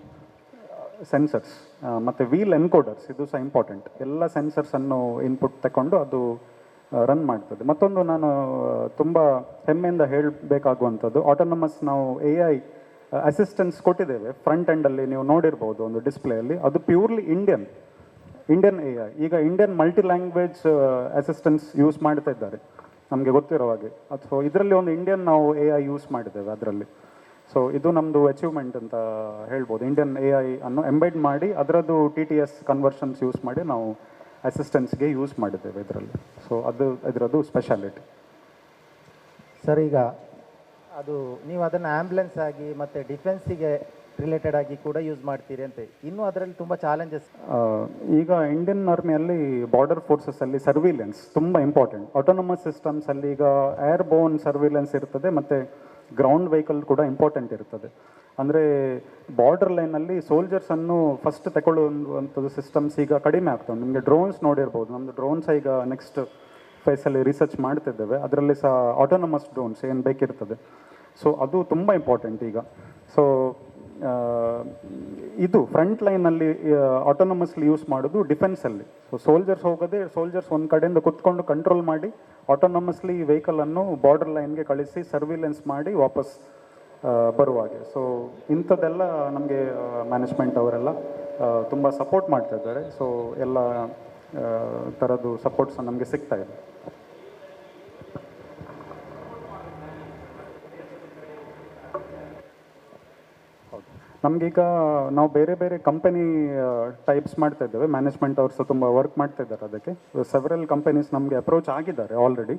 ಸೆನ್ಸರ್ಸ್ ಮತ್ತು ವೀಲ್ ಎನ್ಕೋಡರ್ಸ್, ಇದು ಸಹ ಇಂಪಾರ್ಟೆಂಟ್. ಎಲ್ಲ ಸೆನ್ಸರ್ಸನ್ನು ಇನ್ಪುಟ್ ತಗೊಂಡು ಅದು ರನ್ ಮಾಡ್ತದೆ. ಮತ್ತೊಂದು ನಾನು ತುಂಬ ಹೆಮ್ಮೆಯಿಂದ ಹೇಳಬೇಕಾಗುವಂಥದ್ದು, ಆಟೋನಮಸ್ ನಾವು AI ಅಸಿಸ್ಟೆನ್ಸ್ ಕೊಟ್ಟಿದ್ದೇವೆ. ಫ್ರಂಟ್ ಎಂಡಲ್ಲಿ ನೀವು ನೋಡಿರ್ಬೋದು ಒಂದು ಡಿಸ್ಪ್ಲೇಯಲ್ಲಿ, ಅದು ಪ್ಯೂರ್ಲಿ ಇಂಡಿಯನ್ AI. ಈಗ Indian multi language assistance use ಮಾಡ್ತಾ ಇದ್ದಾರೆ ನಮಗೆ ಗೊತ್ತಿರೋ ಹಾಗೆ. ಅಥವಾ ಇದರಲ್ಲಿ ಒಂದು ಇಂಡಿಯನ್ ನಾವು AI ಯೂಸ್ ಮಾಡಿದ್ದೇವೆ ಅದರಲ್ಲಿ. ಸೊ ಇದು ನಮ್ಮದು ಅಚೀವ್ಮೆಂಟ್ ಅಂತ ಹೇಳ್ಬೋದು. ಇಂಡಿಯನ್ AI ಅನ್ನು ಎಂಬೆಡ್ ಮಾಡಿ ಅದರದ್ದು TTS ಕನ್ವರ್ಷನ್ಸ್ ಯೂಸ್ ಮಾಡಿ ನಾವು ಅಸಿಸ್ಟೆನ್ಸ್ಗೆ ಯೂಸ್ ಮಾಡಿದ್ದೇವೆ ಇದರಲ್ಲಿ. ಸೊ ಇದರದ್ದು ಸ್ಪೆಷಾಲಿಟಿ ಸರ್. ಈಗ ಅದು ನೀವು ಅದನ್ನು ಆ್ಯಂಬುಲೆನ್ಸ್ ಆಗಿ ಮತ್ತು ಡಿಫೆನ್ಸಿಗೆ ರಿಲೇಟೆಡ್ ಆಗಿ ಕೂಡ ಯೂಸ್ ಮಾಡ್ತೀರಿ ಅಂತ, ಇನ್ನೂ ಅದರಲ್ಲಿ ತುಂಬ ಚಾಲೆಂಜಸ್. ಈಗ ಇಂಡಿಯನ್ ಆರ್ಮಿಯಲ್ಲಿ ಬಾರ್ಡರ್ ಫೋರ್ಸಸ್ಸಲ್ಲಿ ಸರ್ವಿಲೆನ್ಸ್ ತುಂಬ ಇಂಪಾರ್ಟೆಂಟ್. ಆಟೋನಮಸ್ ಸಿಸ್ಟಮ್ಸಲ್ಲಿ ಈಗ ಏರ್ ಬೋರ್ನ್ ಸರ್ವಿಲೆನ್ಸ್ ಇರ್ತದೆ ಮತ್ತು ಗ್ರೌಂಡ್ ವೆಹಿಕಲ್ ಕೂಡ ಇಂಪಾರ್ಟೆಂಟ್ ಇರ್ತದೆ. ಅಂದರೆ ಬಾರ್ಡರ್ ಲೈನಲ್ಲಿ ಸೋಲ್ಜರ್ಸನ್ನು ಫಸ್ಟ್ ತಗೊಳ್ಳುವಂಥದ್ದು ಸಿಸ್ಟಮ್ಸ್ ಈಗ ಕಡಿಮೆ ಆಗ್ತವೆ. ನಿಮಗೆ ಡ್ರೋನ್ಸ್ ನೋಡಿರ್ಬೋದು, ನಮ್ಮದು ಡ್ರೋನ್ಸ್ ಈಗ ನೆಕ್ಸ್ಟ್ ಫೇಸಲ್ಲಿ ರಿಸರ್ಚ್ ಮಾಡ್ತಿದ್ದೇವೆ. ಅದರಲ್ಲಿ ಸಹ ಆಟೋನಮಸ್ ಡ್ರೋನ್ಸ್ ಏನು ಬೇಕಿರ್ತದೆ. ಸೊ ಅದು ತುಂಬ ಇಂಪಾರ್ಟೆಂಟ್ ಈಗ. ಸೊ ಇದು ಫ್ರಂಟ್ ಲೈನಲ್ಲಿ ಆಟೋನಮಸ್ಲಿ ಯೂಸ್ ಮಾಡೋದು ಡಿಫೆನ್ಸಲ್ಲಿ. ಸೊ ಸೋಲ್ಜರ್ಸ್ ಒಂದು ಕಡೆಯಿಂದ ಕುತ್ಕೊಂಡು ಕಂಟ್ರೋಲ್ ಮಾಡಿ ಆಟೋನಮಸ್ಲಿ ವೆಹಿಕಲನ್ನು ಬಾರ್ಡರ್ ಲೈನ್ಗೆ ಕಳಿಸಿ ಸರ್ವಿಲೆನ್ಸ್ ಮಾಡಿ ವಾಪಸ್ ಬರುವಾಗೆ. ಸೊ ಇಂಥದ್ದೆಲ್ಲ ನಮಗೆ ಮ್ಯಾನೇಜ್ಮೆಂಟ್ ಅವರೆಲ್ಲ ತುಂಬ ಸಪೋರ್ಟ್ ಮಾಡ್ತಾ ಇದ್ದಾರೆ. ಸೊ ಎಲ್ಲ ಥರದ್ದು ಸಪೋರ್ಟ್ಸ್ ನಮಗೆ ಸಿಗ್ತಾ ಇದೆ. ನಮಗೀಗ ನಾವು ಬೇರೆ ಬೇರೆ ಕಂಪನಿ ಟೈಪ್ಸ್ ಮಾಡ್ತಾ ಇದ್ದೇವೆ. ಮ್ಯಾನೇಜ್ಮೆಂಟ್ ಅವರು ಸಹ ತುಂಬ ವರ್ಕ್ ಮಾಡ್ತಾ ಇದ್ದಾರೆ ಅದಕ್ಕೆ. ಸೆವೆರಲ್ ಕಂಪನೀಸ್ ನಮಗೆ ಅಪ್ರೋಚ್ ಆಗಿದ್ದಾರೆ ಆಲ್ರೆಡಿ.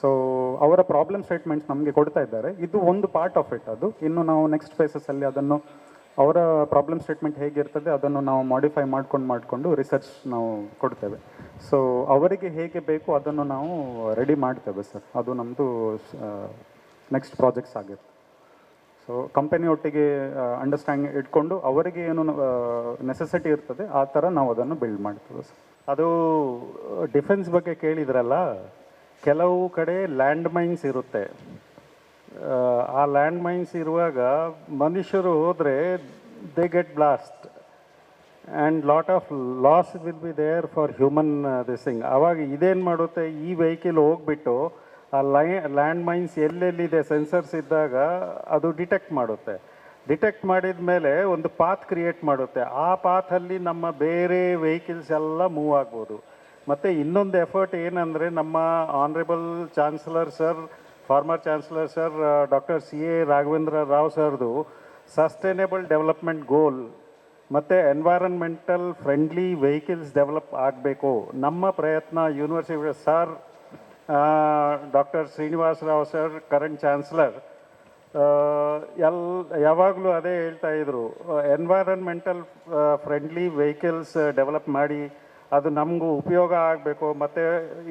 ಸೊ ಅವರ ಪ್ರಾಬ್ಲಮ್ ಸ್ಟೇಟ್ಮೆಂಟ್ಸ್ ನಮಗೆ ಕೊಡ್ತಾ ಇದ್ದಾರೆ. ಇದು ಒಂದು ಪಾರ್ಟ್ ಆಫ್ ಇಟ್. ಅದು ಇನ್ನು ನಾವು ನೆಕ್ಸ್ಟ್ ಫೇಸಸಲ್ಲಿ ಅದನ್ನು ಅವರ ಪ್ರಾಬ್ಲಮ್ ಸ್ಟೇಟ್ಮೆಂಟ್ ಹೇಗಿರ್ತದೆ ಅದನ್ನು ನಾವು ಮಾಡಿಫೈ ಮಾಡಿಕೊಂಡು ರಿಸರ್ಚ್ ನಾವು ಕೊಡ್ತೇವೆ. ಸೊ ಅವರಿಗೆ ಹೇಗೆ ಬೇಕು ಅದನ್ನು ನಾವು ರೆಡಿ ಮಾಡ್ತೇವೆ ಸರ್. ಅದು ನಮ್ಮದು ನೆಕ್ಸ್ಟ್ ಪ್ರಾಜೆಕ್ಟ್ಸ್ ಆಗಿರುತ್ತೆ. ಸೊ ಕಂಪನಿಯೊಟ್ಟಿಗೆ ಅಂಡರ್ಸ್ಟ್ಯಾಂಡಿಂಗ್ ಇಟ್ಕೊಂಡು ಅವರಿಗೆ ಏನು ನೆಸೆಸಿಟಿ ಇರ್ತದೆ ಆ ಥರ ನಾವು ಅದನ್ನು ಬಿಲ್ಡ್ ಮಾಡ್ತೇವೆ ಸರ್. ಅದು ಡಿಫೆನ್ಸ್ ಬಗ್ಗೆ ಕೇಳಿದ್ರಲ್ಲ, ಕೆಲವು ಕಡೆ ಲ್ಯಾಂಡ್ ಮೈನ್ಸ್ ಇರುತ್ತೆ. ಆ ಲ್ಯಾಂಡ್ ಮೈನ್ಸ್ ಇರುವಾಗ ಮನುಷ್ಯರು ಹೋದರೆ they get blast and lot of loss will be there for human this thing. ಆವಾಗ ಇದೇನು ಮಾಡುತ್ತೆ, ಈ ವೆಹಿಕಲ್ ಹೋಗ್ಬಿಟ್ಟು ಆ ಲ್ಯಾಂಡ್ ಮೈನ್ಸ್ ಎಲ್ಲೆಲ್ಲಿದೆ ಸೆನ್ಸರ್ಸ್ ಇದ್ದಾಗ ಅದು ಡಿಟೆಕ್ಟ್ ಮಾಡುತ್ತೆ. ಡಿಟೆಕ್ಟ್ ಮಾಡಿದ ಮೇಲೆ ಒಂದು ಪಾತ್ ಕ್ರಿಯೇಟ್ ಮಾಡುತ್ತೆ. ಆ ಪಾತಲ್ಲಿ ನಮ್ಮ ಬೇರೆ ವೆಹಿಕಲ್ಸ್ ಎಲ್ಲ ಮೂವ್ ಆಗ್ಬೋದು. ಮತ್ತು ಇನ್ನೊಂದು ಎಫರ್ಟ್ ಏನಂದರೆ, ನಮ್ಮ honourable chancellor sir, farmer chancellor sir doctor CA Raghavendra Rao ಸರ್ದು ಸಸ್ಟೈನೇಬಲ್ ಡೆವಲಪ್ಮೆಂಟ್ ಗೋಲ್ ಮತ್ತು ಎನ್ವೈರನ್ಮೆಂಟಲ್ ಫ್ರೆಂಡ್ಲಿ ವೆಹಿಕಲ್ಸ್ ಡೆವಲಪ್ ಆಗಬೇಕು. ನಮ್ಮ ಪ್ರಯತ್ನ university sir doctor Srinivasa Rao sir current chancellor ಯಾವಾಗಲೂ ಅದೇ ಹೇಳ್ತಾ ಇದ್ರು, ಎನ್ವೈರನ್ಮೆಂಟಲ್ ಫ್ರೆಂಡ್ಲಿ ವೆಹಿಕಲ್ಸ್ ಡೆವಲಪ್ ಮಾಡಿ ಅದು ನಮಗೂ ಉಪಯೋಗ ಆಗಬೇಕು ಮತ್ತು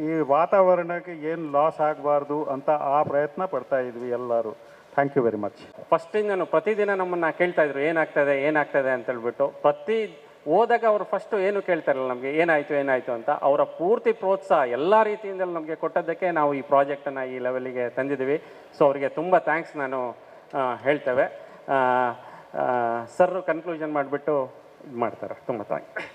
ಈ ವಾತಾವರಣಕ್ಕೆ ಏನು ಲಾಸ್ ಆಗಬಾರ್ದು ಅಂತ ಆ ಪ್ರಯತ್ನ ಪಡ್ತಾ ಇದ್ವಿ ಎಲ್ಲರೂ. Thank you very much. ಫಸ್ಟಿಂದನು ಪ್ರತಿದಿನ ನಮ್ಮನ್ನು ಕೇಳ್ತಾಯಿದ್ರು ಏನಾಗ್ತದೆ ಅಂತೇಳ್ಬಿಟ್ಟು. ಹೋದಾಗ ಅವರು ಫಸ್ಟು ಏನು ಕೇಳ್ತಾರಲ್ಲ ನಮಗೆ ಏನಾಯಿತು ಅಂತ. ಅವರ ಪೂರ್ತಿ ಪ್ರೋತ್ಸಾಹ ಎಲ್ಲ ರೀತಿಯಿಂದಲೂ ನಮಗೆ ಕೊಟ್ಟದ್ದಕ್ಕೆ ನಾವು ಈ ಪ್ರಾಜೆಕ್ಟನ್ನು ಈ ಲೆವೆಲಿಗೆ ತಂದಿದ್ದೀವಿ. ಸೊ ಅವರಿಗೆ ತುಂಬ ಥ್ಯಾಂಕ್ಸ್ ನಾನು ಹೇಳ್ತೇವೆ. ಸರ್ ಕನ್ಕ್ಲೂಷನ್ ಮಾಡಿಬಿಟ್ಟು ಇದು ಮಾಡ್ತಾರೆ. ತುಂಬ ಥ್ಯಾಂಕ್ಸ್.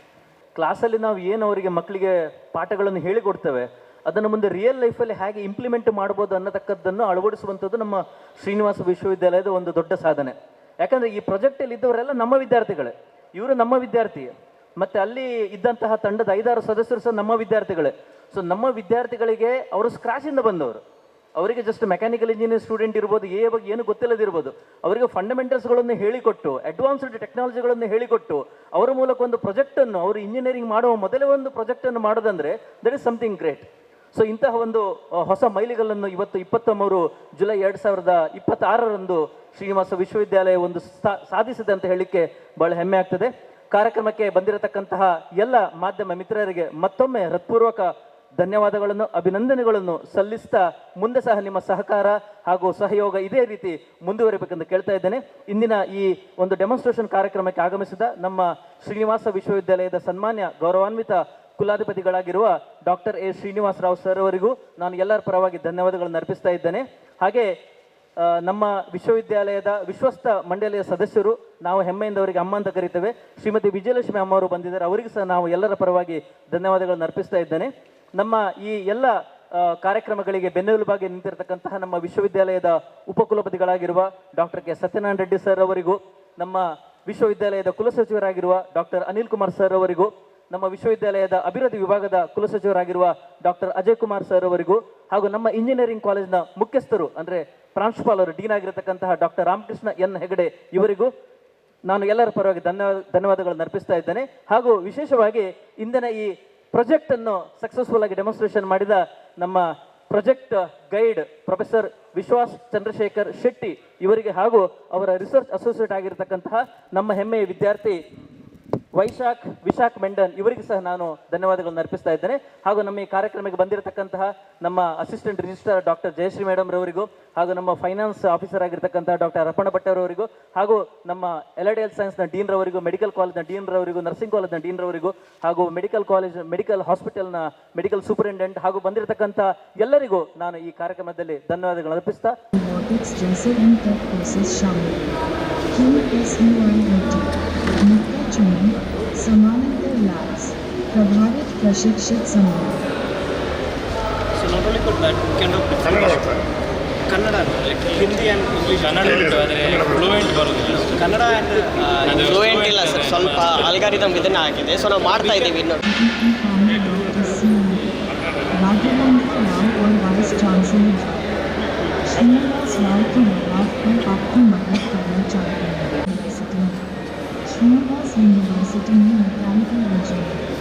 ಕ್ಲಾಸಲ್ಲಿ ನಾವು ಏನು ಅವರಿಗೆ ಮಕ್ಕಳಿಗೆ ಪಾಠಗಳನ್ನು ಹೇಳಿಕೊಡ್ತೇವೆ ಅದನ್ನು ಮುಂದೆ ರಿಯಲ್ ಲೈಫಲ್ಲಿ ಹೇಗೆ ಇಂಪ್ಲಿಮೆಂಟ್ ಮಾಡ್ಬೋದು ಅನ್ನತಕ್ಕದ್ದನ್ನು ಅಳವಡಿಸುವಂಥದ್ದು ನಮ್ಮ ಶ್ರೀನಿವಾಸ ವಿಶ್ವವಿದ್ಯಾಲಯದ ಒಂದು ದೊಡ್ಡ ಸಾಧನೆ. ಯಾಕಂದರೆ ಈ ಪ್ರಾಜೆಕ್ಟಲ್ಲಿ ಇದ್ದವರೆಲ್ಲ ನಮ್ಮ ವಿದ್ಯಾರ್ಥಿಗಳೇ, ಇವರು ನಮ್ಮ ವಿದ್ಯಾರ್ಥಿ, ಮತ್ತು ಅಲ್ಲಿ ಇದ್ದಂತಹ ತಂಡದ 5-6 ಸದಸ್ಯರು ಸಹ ನಮ್ಮ ವಿದ್ಯಾರ್ಥಿಗಳೇ. ಸೊ ನಮ್ಮ ವಿದ್ಯಾರ್ಥಿಗಳಿಗೆ ಅವರು ಸ್ಕ್ರಾಚಿಂದ ಬಂದವರು. ಅವರಿಗೆ ಜಸ್ಟ್ ಮೆಕ್ಯಾನಿಕಲ್ ಇಂಜಿನಿಯರ್ ಸ್ಟೂಡೆಂಟ್ ಇರ್ಬೋದು, ಬಗ್ಗೆ ಏನು ಗೊತ್ತಿಲ್ಲದಿರ್ಬೋದು, ಅವರಿಗೆ ಫಂಡಮೆಂಟಲ್ಸ್ಗಳನ್ನು ಹೇಳಿಕೊಟ್ಟು ಅಡ್ವಾನ್ಸ್ಡ್ ಟೆಕ್ನಾಲಜಿಗಳನ್ನು ಹೇಳಿಕೊಟ್ಟು ಅವರ ಮೂಲಕ ಒಂದು ಪ್ರಾಜೆಕ್ಟನ್ನು, ಅವರು ಇಂಜಿನಿಯರಿಂಗ್ ಮಾಡುವ ಮೊದಲೇ ಒಂದು ಪ್ರಾಜೆಕ್ಟನ್ನು ಮಾಡೋದಂದರೆ that is something great. So ಇಂತಹ ಒಂದು ಹೊಸ ಮೈಲಿಗಲ್ಲನ್ನು ಇವತ್ತು 23 ಜುಲೈ 2026 ಶ್ರೀನಿವಾಸ ವಿಶ್ವವಿದ್ಯಾಲಯ ಒಂದು ಸಾಧಿಸಿದೆ ಅಂತ ಹೇಳಲಿಕ್ಕೆ ಬಹಳ ಹೆಮ್ಮೆ ಆಗ್ತದೆ. ಕಾರ್ಯಕ್ರಮಕ್ಕೆ ಬಂದಿರತಕ್ಕಂತಹ ಎಲ್ಲ ಮಾಧ್ಯಮ ಮಿತ್ರರಿಗೆ ಮತ್ತೊಮ್ಮೆ ಹೃತ್ಪೂರ್ವಕ ಧನ್ಯವಾದಗಳನ್ನು, ಅಭಿನಂದನೆಗಳನ್ನು ಸಲ್ಲಿಸ್ತಾ ಮುಂದೆ ಸಹ ನಿಮ್ಮ ಸಹಕಾರ ಹಾಗೂ ಸಹಯೋಗ ಇದೇ ರೀತಿ ಮುಂದುವರಿಬೇಕೆಂದು ಕೇಳ್ತಾ ಇದ್ದೇನೆ. ಇಂದಿನ ಈ ಒಂದು ಡೆಮಾನ್ಸ್ಟ್ರೇಷನ್ ಕಾರ್ಯಕ್ರಮಕ್ಕೆ ಆಗಮಿಸಿದ ನಮ್ಮ ಶ್ರೀನಿವಾಸ ವಿಶ್ವವಿದ್ಯಾಲಯದ ಸನ್ಮಾನ್ಯ ಗೌರವಾನ್ವಿತ ಕುಲಾಧಿಪತಿಗಳಾಗಿರುವ doctor A Srinivas Rao sir ಅವರಿಗೂ ನಾನು ಎಲ್ಲರ ಪರವಾಗಿ ಧನ್ಯವಾದಗಳನ್ನು ಅರ್ಪಿಸ್ತಾ ಇದ್ದೇನೆ. ಹಾಗೆ ನಮ್ಮ ವಿಶ್ವವಿದ್ಯಾಲಯದ ವಿಶ್ವಸ್ತ ಮಂಡಳಿಯ ಸದಸ್ಯರು, ನಾವು ಹೆಮ್ಮೆಯಿಂದ ಅವರಿಗೆ ಅಮ್ಮ ಅಂತ ಕರಿತೇವೆ, ಶ್ರೀಮತಿ ವಿಜಯಲಕ್ಷ್ಮಿ ಅಮ್ಮ ಅವರು ಬಂದಿದ್ದಾರೆ. ಅವರಿಗೂ ಸಹ ನಾವು ಎಲ್ಲರ ಪರವಾಗಿ ಧನ್ಯವಾದಗಳನ್ನು ಅರ್ಪಿಸ್ತಾ ಇದ್ದೇನೆ. ನಮ್ಮ ಈ ಎಲ್ಲ ಕಾರ್ಯಕ್ರಮಗಳಿಗೆ ಬೆನ್ನೆಲುಬಾಗಿ ನಿಂತಿರತಕ್ಕಂತಹ ನಮ್ಮ ವಿಶ್ವವಿದ್ಯಾಲಯದ ಉಪಕುಲಪತಿಗಳಾಗಿರುವ doctor K Satyanarayana Reddy sir ಅವರಿಗೂ, ನಮ್ಮ ವಿಶ್ವವಿದ್ಯಾಲಯದ ಕುಲಸಚಿವರಾಗಿರುವ ಡಾಕ್ಟರ್ ಅನಿಲ್ ಕುಮಾರ್ ಸರ್ ಅವರಿಗೂ, ನಮ್ಮ ವಿಶ್ವವಿದ್ಯಾಲಯದ ಅಭಿವೃದ್ಧಿ ವಿಭಾಗದ ಕುಲಸಚಿವರಾಗಿರುವ ಡಾಕ್ಟರ್ ಅಜಯ್ ಕುಮಾರ್ ಸರ್ ಅವರಿಗೂ, ಹಾಗೂ ನಮ್ಮ ಇಂಜಿನಿಯರಿಂಗ್ ಕಾಲೇಜಿನ ಮುಖ್ಯಸ್ಥರು ಅಂದರೆ ಪ್ರಾಂಶುಪಾಲರು, ಡೀನ್ ಆಗಿರತಕ್ಕಂತಹ ಡಾಕ್ಟರ್ ರಾಮಕೃಷ್ಣ ಎನ್ ಹೆಗಡೆ ಇವರಿಗೂ ನಾನು ಎಲ್ಲರ ಪರವಾಗಿ ಧನ್ಯವಾದಗಳನ್ನು ಅರ್ಪಿಸ್ತಾ ಇದ್ದೇನೆ. ಹಾಗೂ ವಿಶೇಷವಾಗಿ ಇಂದಿನ ಈ ಪ್ರಾಜೆಕ್ಟ್ ಅನ್ನು ಸಕ್ಸಸ್ಫುಲ್ ಆಗಿ ಡೆಮಾನ್ಸ್ಟ್ರೇಷನ್ ಮಾಡಿದ ನಮ್ಮ ಪ್ರಾಜೆಕ್ಟ್ ಗೈಡ್ ಪ್ರೊಫೆಸರ್ ವಿಶ್ವಾಸ್ ಚಂದ್ರಶೇಖರ್ ಶೆಟ್ಟಿ ಇವರಿಗೆ ಹಾಗೂ ಅವರ ರಿಸರ್ಚ್ ಅಸೋಸಿಯೇಟ್ ಆಗಿರತಕ್ಕಂತಹ ನಮ್ಮ ಹೆಮ್ಮೆಯ ವಿದ್ಯಾರ್ಥಿ ವಿಶಾಖ್ ಮೆಂಡನ್ ಇವರಿಗೂ ಸಹ ನಾನು ಧನ್ಯವಾದಗಳನ್ನು ಅರ್ಪಿಸ್ತಾ ಇದ್ದೇನೆ. ಹಾಗೂ ನಮ್ಮ ಈ ಕಾರ್ಯಕ್ರಮಕ್ಕೆ ಬಂದಿರತಕ್ಕಂತಹ ನಮ್ಮ assistant registrar doctor Jayashree madam ರವರಿಗೂ, ಹಾಗೂ ನಮ್ಮ ಫೈನಾನ್ಸ್ ಆಫೀಸರ್ ಆಗಿರ್ತಕ್ಕಂತಹ ಡಾಕ್ಟರ್ ಅರ್ಪಣ ಭಟ್ಟರವರಿಗೂ, ಹಾಗೂ ನಮ್ಮ ಎಲ್ಐಡಿ ಹೆಲ್ತ್ ಸೈನ್ಸ್ನ ಡೀನ್ ರವರಿಗೂ, ಮೆಡಿಕಲ್ ಕಾಲೇಜ್ನ ಡೀನ್ ರವರಿಗೂ, ನರ್ಸಿಂಗ್ ಕಾಲೇಜ್ನ ಡೀನ್ ರವರಿಗೂ, ಹಾಗೂ ಮೆಡಿಕಲ್ ಹಾಸ್ಪಿಟಲ್ನ ಮೆಡಿಕಲ್ ಸೂಪರಿಂಟೆಂಡೆಂಟ್ ಹಾಗೂ ಬಂದಿರತಕ್ಕಂಥ ಎಲ್ಲರಿಗೂ ನಾನು ಈ ಕಾರ್ಯಕ್ರಮದಲ್ಲಿ ಧನ್ಯವಾದಗಳನ್ನು ಅರ್ಪಿಸ್ತಾ समानांतर लैब्स प्रभावित प्रशिक्षित समूह. So not only for that, we can do Kannada, like Hindi and English. Kannada fluent ಬರೋದಿಲ್ಲ. ಕನ್ನಡ and fluent ಇಲ್ಲ ಸರ್, ಸ್ವಲ್ಪ ಆಲ್ಗಾರಿದಮ್ ಇದನ್ನ ಹಾಕಿದೆ. ಸೊ ನಾವು ಮಾಡ್ತಾ ಇದ್ದೀವಿ ಇನ್ನು. राघवेंद्र राव और वाइस चांसलर श्रीनिवास राव के जवाब पर आपकी मदद करना चाहते हैं. श्रीनिवास यूनिवर्सिटी में mechanical engineering,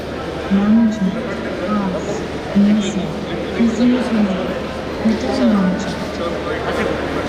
management, arts, nursing, physiotherapy, veterinary